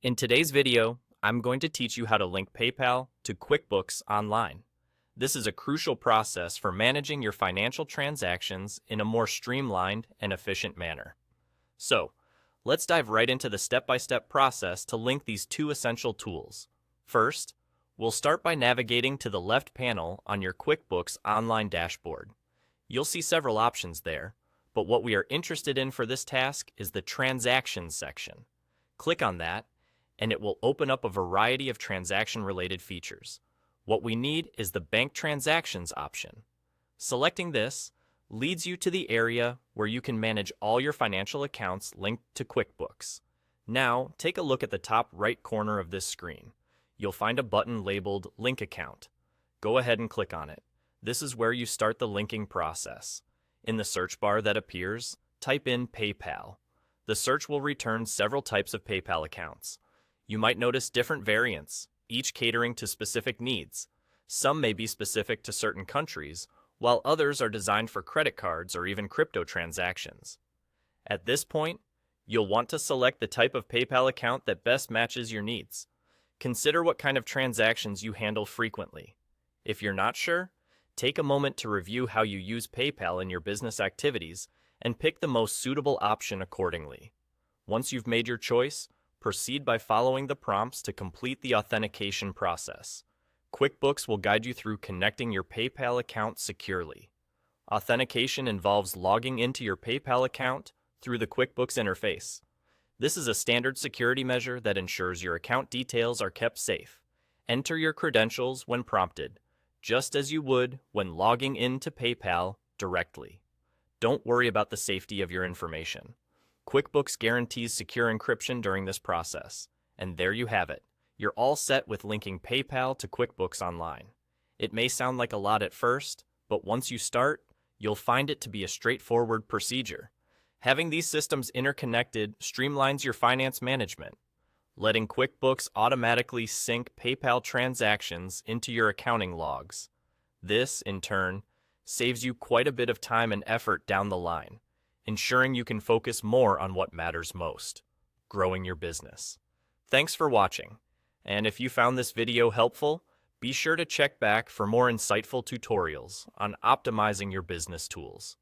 In today's video, I'm going to teach you how to link PayPal to QuickBooks Online. This is a crucial process for managing your financial transactions in a more streamlined and efficient manner. So, let's dive right into the step-by-step process to link these two essential tools. First, we'll start by navigating to the left panel on your QuickBooks Online dashboard. You'll see several options there, but what we are interested in for this task is the Transactions section. Click on that, and it will open up a variety of transaction-related features. What we need is the Bank Transactions option. Selecting this leads you to the area where you can manage all your financial accounts linked to QuickBooks. Now, take a look at the top right corner of this screen. You'll find a button labeled Link Account. Go ahead and click on it. This is where you start the linking process. In the search bar that appears, type in PayPal. The search will return several types of PayPal accounts. You might notice different variants, each catering to specific needs. Some may be specific to certain countries, while others are designed for credit cards or even crypto transactions. At this point, you'll want to select the type of PayPal account that best matches your needs. Consider what kind of transactions you handle frequently. If you're not sure, take a moment to review how you use PayPal in your business activities and pick the most suitable option accordingly. Once you've made your choice, proceed by following the prompts to complete the authentication process. QuickBooks will guide you through connecting your PayPal account securely. Authentication involves logging into your PayPal account through the QuickBooks interface. This is a standard security measure that ensures your account details are kept safe. Enter your credentials when prompted, just as you would when logging into PayPal directly. Don't worry about the safety of your information. QuickBooks guarantees secure encryption during this process. And there you have it. You're all set with linking PayPal to QuickBooks Online. It may sound like a lot at first, but once you start, you'll find it to be a straightforward procedure. Having these systems interconnected streamlines your finance management, letting QuickBooks automatically sync PayPal transactions into your accounting logs. This, in turn, saves you quite a bit of time and effort down the line, ensuring you can focus more on what matters most, growing your business. Thanks for watching, and if you found this video helpful, be sure to check back for more insightful tutorials on optimizing your business tools.